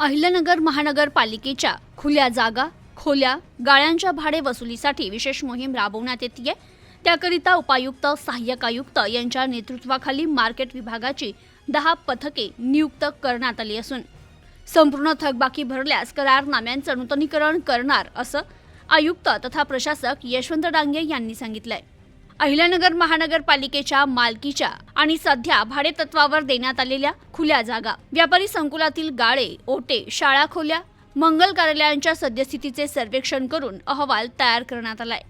अहिल्यानगर महानगरपालिकेच्या खुल्या जागा, खोल्या, गाळ्यांच्या भाडे वसुलीसाठी विशेष मोहीम राबवण्यात येते। त्याकरिता उपायुक्त, सहाय्यक आयुक्त यांच्या नेतृत्वाखाली मार्केट विभागाची 10 पथके नियुक्त करण्यात आली असून संपूर्ण थकबाकी भरल्यास करारनाम्यांचं नूतनीकरण करणार असं आयुक्त तथा प्रशासक यशवंत डांगे यांनी सांगितलंय। अहिल्यानगर महानगरपालिकेच्या मालकीच्या आणि सध्या भाडेतत्वावर देण्यात आलेल्या खुल्या जागा, व्यापारी संकुलातील गाळे, ओटे, शाळा खोल्या, मंगल कार्यालयांच्या सद्यस्थितीचे सर्वेक्षण करून अहवाल तयार करण्यात आलाय।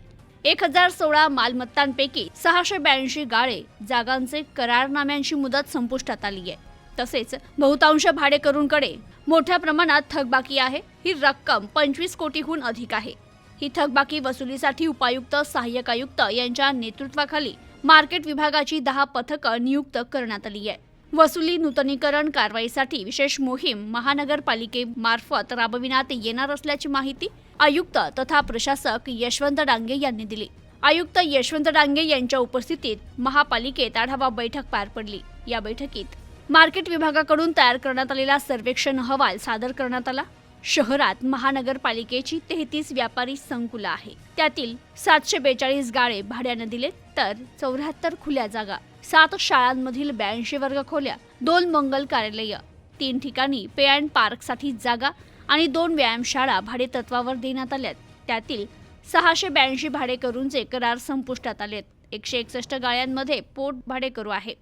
1016 मालमत्तांपैकी 682 गाळे जागांचे करारनाम्यांची मुदत संपुष्टात आली आहे। तसेच बहुतांश भाडेकरूंकडे मोठ्या प्रमाणात थकबाकी आहे। ही रक्कम 25 कोटीहून अधिक आहे। ही थकबाकी वसुलीसाठी उपायुक्त, सहाय्यक आयुक्त यांच्या नेतृत्वाखाली मार्केट विभागाची 10 पथकं नियुक्त करण्यात आली आहे। वसुली नूतनीकरण कारवाईसाठी विशेष मोहीम महानगरपालिकेमार्फत राबविण्यात येणार असल्याची माहिती आयुक्त तथा प्रशासक यशवंत डांगे यांनी दिली। आयुक्त यशवंत डांगे यांच्या उपस्थितीत महापालिकेत आढावा बैठक पार पडली। या बैठकीत मार्केट विभागाकडून तयार करण्यात आलेला सर्वेक्षण अहवाल सादर करण्यात आला। शहरात महानगरपालिकेची 33 व्यापारी संकुलं आहे। त्यातील 742 गाळे भाड्याने दिले, तर 74 खुल्या जागा, 7 शाळांमधील 82 वर्ग खोल्या, 2 मंगल कार्यालय, 3 ठिकाणी पे अँड पार्कसाठी जागा आणि 2 व्यायामशाळा भाडेतत्वावर देण्यात आल्यात। त्यातील 682 भाडेकरूंचे करार संपुष्टात आलेत। 161 गाळ्यांमध्ये पोट भाडेकरू आहे।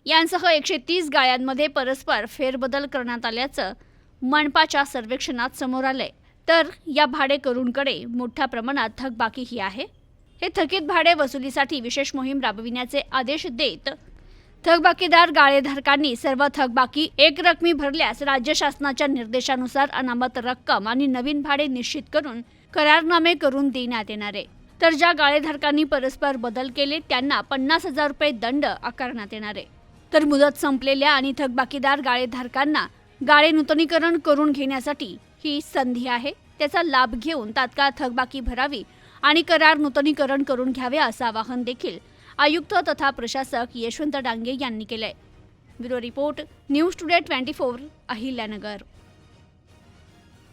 यांसह 130 गाळ्यांमध्ये परस्पर फेरबदल करण्यात आल्याचं मनपाच्या सर्वेक्षणात समोर आलंय। तर या भाडेकरूंकडे मोठ्या प्रमाणात थकबाकीही आहे। हे थकीत भाडे वसुलीसाठी विशेष मोहीम राबविण्याचे आदेश देत थकबाकीदार गाळेधारकांनी सर्व थकबाकी एकरकमी भरल्यास राज्य शासनाच्या निर्देशानुसार अनामत रक्कम आणि नवीन भाडे निश्चित करून करारनामे करून देण्यात येणार आहे। तर ज्या गाळेधारकांनी परस्पर बदल केले त्यांना 50,000 रुपये दंड आकारण्यात येणार आहे। तर मुदत संपलेल्या आणि थकबाकीदार गाळेधारकांना गाळे नूतनीकरण करून घेण्यासाठी ही संधी आहे। त्याचा लाभ घेऊन तात्काळ थकबाकी भरावी आणि करार नूतनीकरण करून घ्यावे असं आवाहन देखील आयुक्त तथा प्रशासक यशवंत डांगे यांनी केलंय। Bureau report, news today 24, Ahilyanagar.